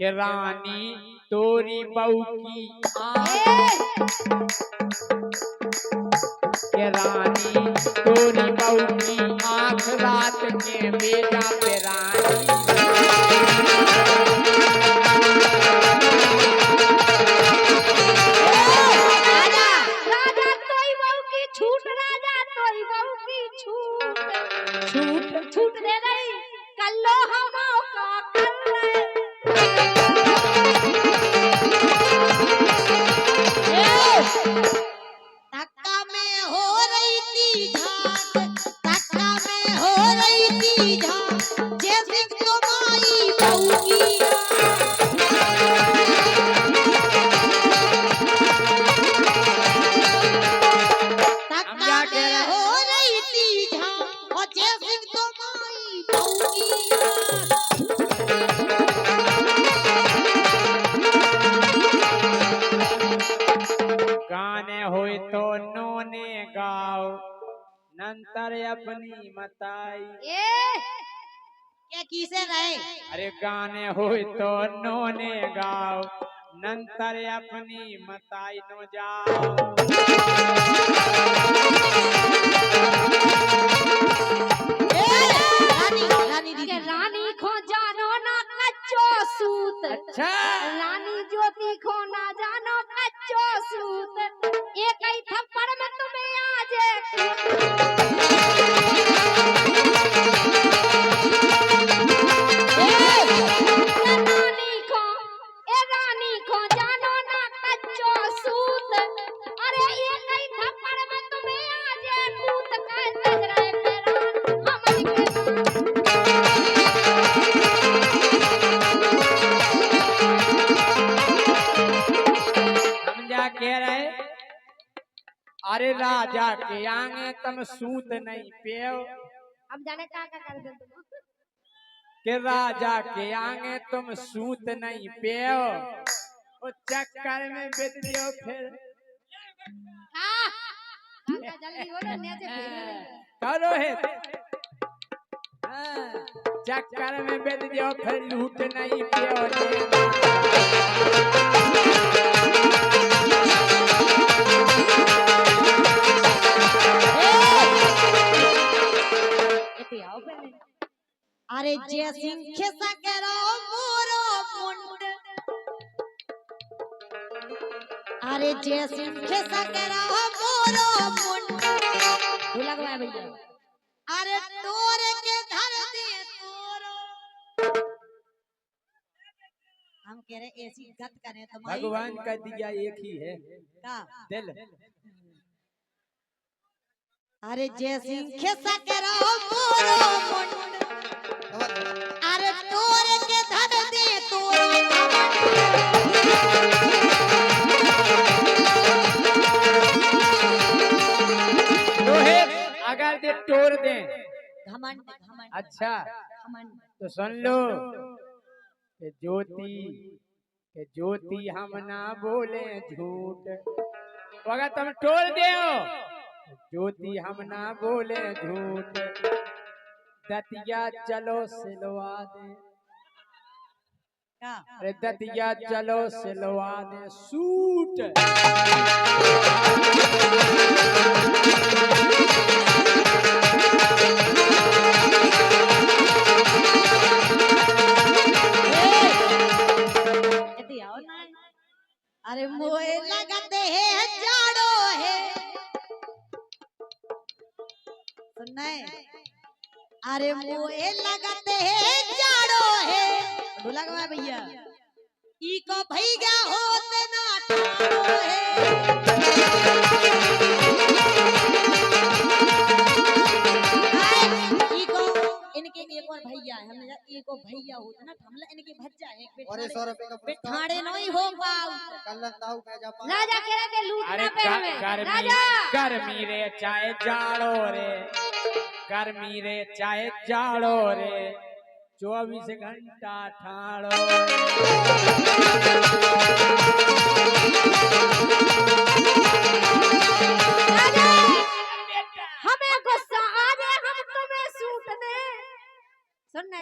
कि रानी तोरी बहू की कि रानी तोरी बहू की आँख रात के बेजा पे रानी छूट दे रही कल्लो हम का कर धक्का में हो रही थी झांक धक्का में हो रही थी झांक जैसे तुम्हारी बहू की धक्का में हो रही थी झांक और जैसे तुम्हारी बहू की गाने होए तो नोने गाओ नंतर अपनी मताई क्या किसे गए अरे गाने होए तो नोने गाओ नंतर अपनी मताई नो जाओ रानी खो जानो ना कच्चो सूत अच्छा रानी ज्योति खो ना जानो कच्चो सूत एक ही थप्पड़ में तुम्हें आज रानी खो जानो ना कच्चो सूत अरे एक ही थप्पड़ में तुम्हें आज कूद कर लग रहे कह रहे अरे राजा के आगे तुम सूत नहीं पियो अब जाने क्या कर दे तुम कि राजा के आगे तुम सूत नहीं पियो और चक्कर में बित दियो फिर जल्दी हो ना नीचे करो है चक्कर में बित दियो फिर लूट नहीं पियो अरे जय सिंह खिसा करो मोरो मुंड अरे जय सिंह खिसा करो मोरो मुंड ढोलक में भैया अरे तोर के धर दे तोरो हम कह रहे ऐसी गत करें तो भगवान का दिया एक ही है का दिल अरे जय सिंह खिसा करो मोरो मुंड अरे तोर के धर दे तोरो अगर दे तोड़ दे घमंड घमंड अच्छा घमंड तो सुन लो कि ज्योति हम ना बोले झूठ अगर तुम तोड़ दे ज्योति हम ना बोले झूठ दतिया चलो सिलवा दे अरे दतिया चलो सिलवा दे सूट अरे मोए लगते हैं जाड़ो है सुनना है अरे मोए लगते हैं जाड़ो है ढोलक में भैया ई को भैया होते ना ठाड़ो है ई को इनके एक और भैया है हमने एक और भैया होते ना हमला इनके भज्जा है और 100 रुपए का ठाड़े नहीं हो पाऊ कल्लंदाऊ का जा पा राजा कह रहे थे लूटना पे हमें राजा गर्मी रे चाहे जाड़ो रे गर्मी रे चाहे जाड़ो रे 24 घंटा ठाड़ो हमें गुस्सा आ जाए हम तुम्हें सूट दे सुनना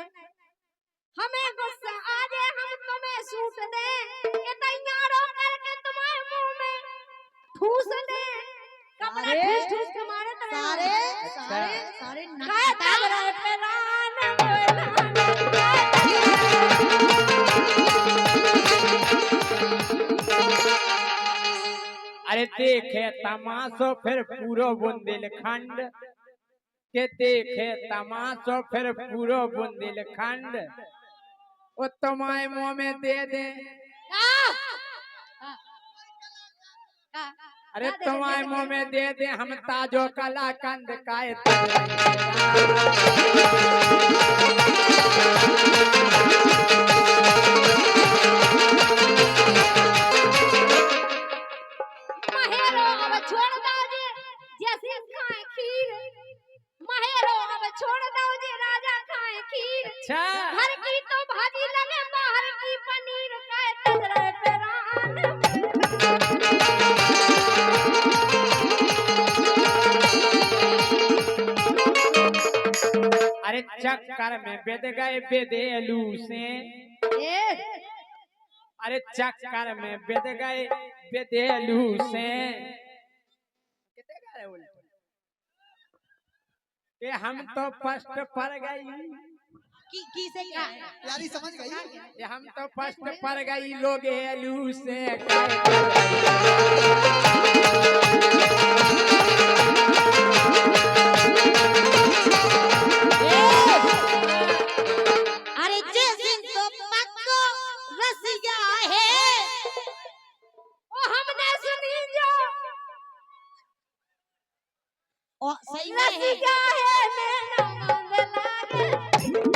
हमें गुस्सा आ जाए हम तुम्हें तुम्हें सूट दे ये तैयारो करके तुम्हारे मुंह में ठूस दे कपड़ा सारे- ठूस ठूस के मारे तो सारे सारे सारे काय तब रे पेरान अरे देखे तमाशो फिर पूरो बुंदेलखंड के देखे तमाशो फिर पूरो बुंदेलखंड वो तुम्हारे मुंह में दे दे अरे तुम्हारे मुंह में दे दे हम ताजो कलाकंद काय महेरो अब छोड़ दो जी जैसे खाए खीर महेरो अब छोड़ दो जी राजा खाए खीर अच्छा घर की तो भाजी लगे बाहर की पनीर काय तजरे पेरान अरे चक्कर में बेद गए बेदेलू से अरे चक्कर में बेद गए बेदेलू से कि हम तो फर्स्ट पर गई की से क्या प्यारी समझ गई ये हम तो फर्स्ट पर गई लोग एलू से अरे जैसे तो पक्को रसिया है ओ हमने सुनी जो ओ सही में है रसिया है मेरा मंगला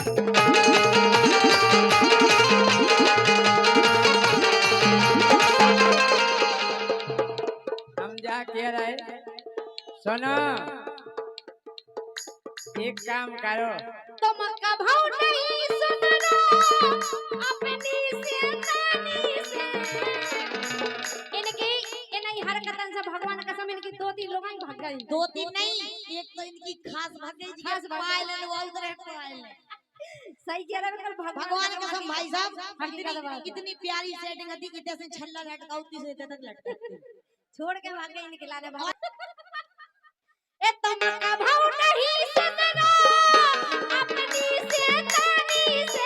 हम जा कह रहे सुनो एक काम करो तुम कभू नहीं सुनना अपनी सेनानी से इनकी इन्हीं हरकतन से भगवान कसम इनकी दो तीन लोग भाग गई दो तीन नहीं एक तो इनकी खास भागे जी खास भागे। पायल है वो उधर है पायल है सही कह रहे हो भगवान कसम भाई साहब हकीकत बात है। कितनी प्यारी सेटिंग थी कि जैसे छल्ला लटका उतनी से तक लटकती छोड़ के भाग गई निकलाने ए तुम कभू नहीं सुनना अपनी सेनानी से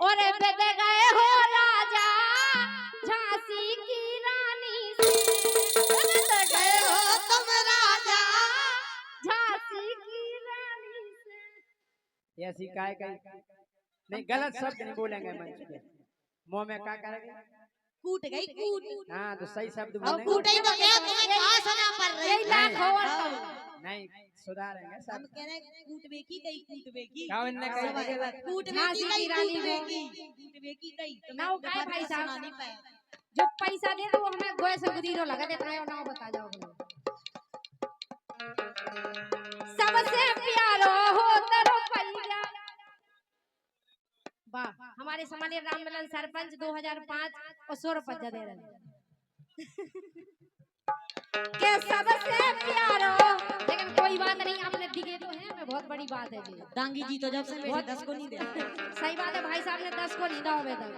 और बेद गए हो राजा झांसी की रानी से बेद गए हो तुम राजा झांसी की रानी से ऐसी काय कही नहीं गलत शब्द नहीं बोलेंगे मंच पे मुंह में क्या करेंगे कूट गई कूट हाँ तो सही शब्द अब बोलेंगे कूट ही तो गया तुम्हें कहाँ सुना पड़ रही यही लाख हो और हाँ। तुम नहीं सुधारेंगे हम सब कह रहे कूट बेकी गई कूट बेकी क्या इनने कही सब लगे है। कूट झांसी बेकी की गई रानी कूट हो। बेकी कूट बेकी गई तो ना वो मैं काय भाई दोबारा साहब। सुना नहीं पाया जो पैसा दे तो वो हमें गोए से गुदीरो लगा देता है ना बता जाओ सबसे प्यारो हो तेरो पैया वाह हमारे समाने राममलन सरपंच 2005 और 100 रुपया दे रहे हैं के सबसे प्यारो लेकिन कोई बात नहीं आपने दिखे तो हैं मैं बहुत बड़ी बात है जी डांगी जी तो जब से मेरे 10 को नहीं दे सही बात है भाई साहब ने 10 को नहीं दा होवे तक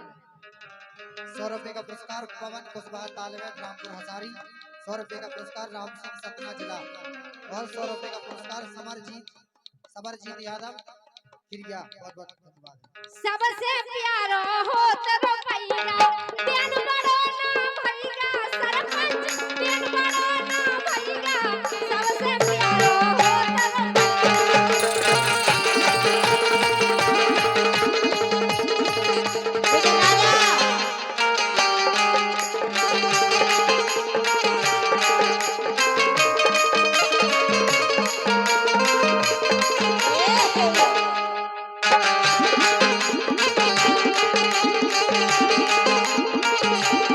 100 रुपए का पुरस्कार पवन कुशवाहा तालवे रामपुर हजारी 100 रुपए का पुरस्कार राम सिंह सतना जिला और 100 रुपए का पुरस्कार समरजीत यादव क्रिया बहुत बहुत धन्यवाद सबसे प्यारो हो तेरो पैया देन बड़ो ना भैया सरपंच देन बड़ो ना भैया सबसे प्यारो हो तेरो ए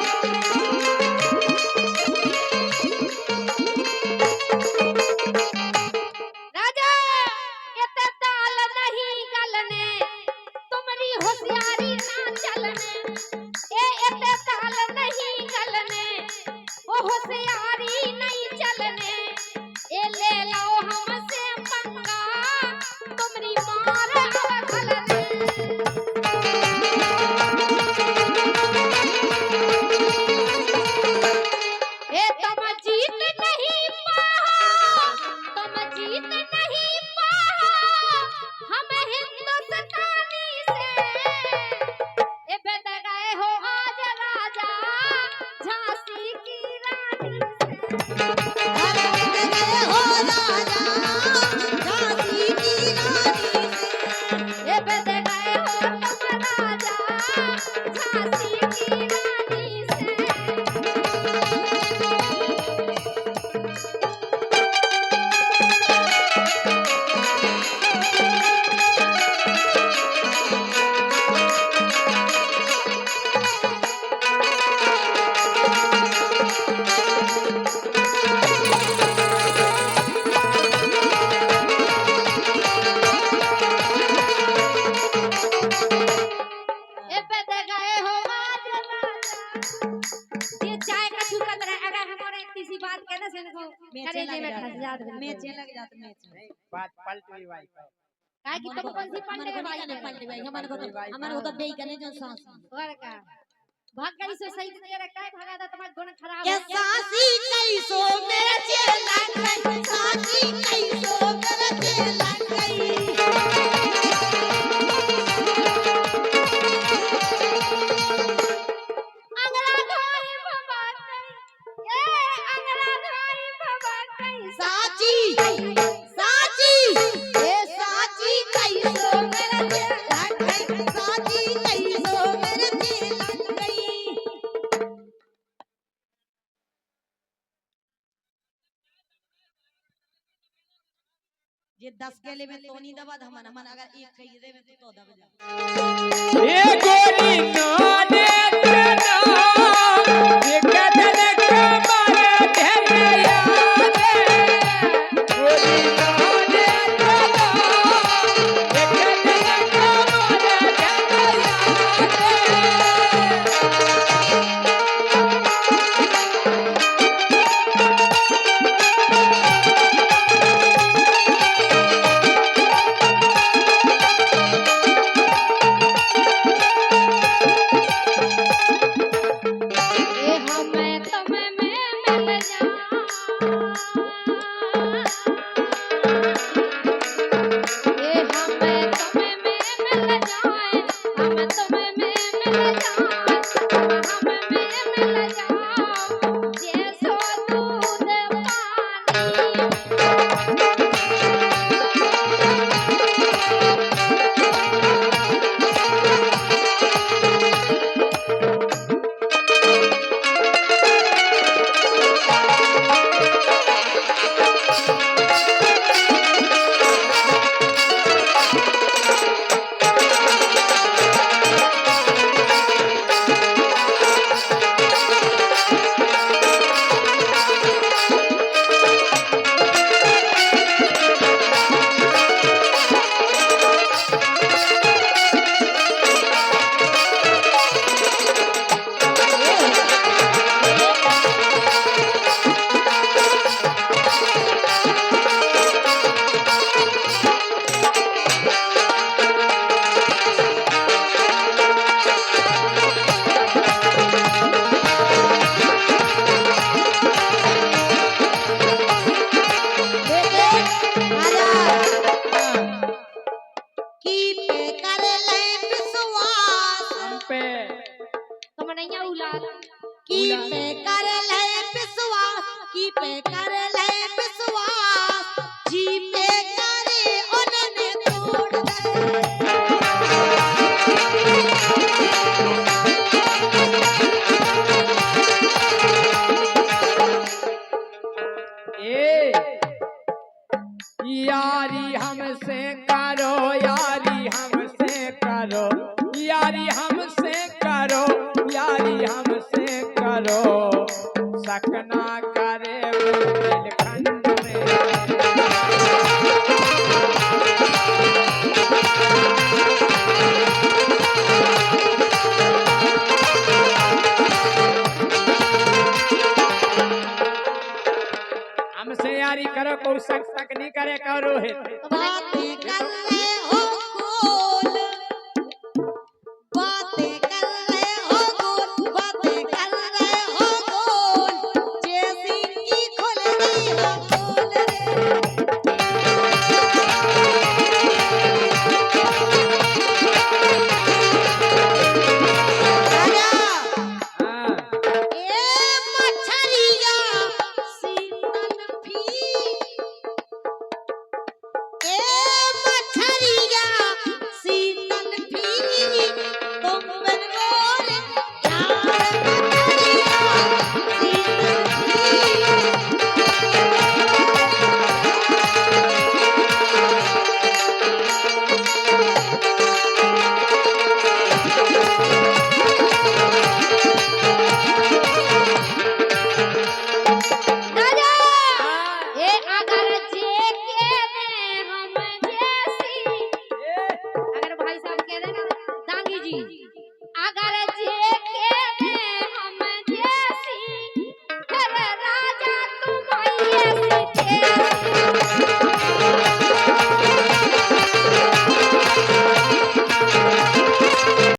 करे जे में फंस जात मेचे लग जात मेचे नहीं बात पलट गई भाई काहे कि तुम कौन सी पढ़ने भाई ने पलटे भाई हमारे को तो बेई करने जो सांस और का भाग गई से सही दे रखा है भागा था तुम्हारा गुण खराब के हो गया सासी कैसो मेरे चेला गई सासी कैसो मेरे चेला गई अंगरा घोरी भवाते ए अंगरा घोरी भवाते साची साची ए साची कैसो मेरे चेला गई साची कैसो मेरे चेला गई ये 10 केले में तो नहीं दबा हमन हमन अगर एक खरीदे में तो दब जा ये गोली ना दे तना ये कदन कमर धरया दे गोली ना दे तना ये कदन कमर धरया दे ए हमें तुम्हें में मिल जा ए हमें तुम्हें में मिल जाए हम तुम्हें में मिल जाए हम में मिल जाओ जैसो दूध पानी हम पे तुम नहीं उलाल की पे कर ले विश्वास की पे कर ले विश्वास जी पे करे उन्होंने तोड़ दे ए यारी हमसे करो यारी हमसे करो यारी हमसे करो यारी हमसे करो सकना करे बुंदेलखंड में हमसे यारी करो को शक तक नहीं करे करो है बात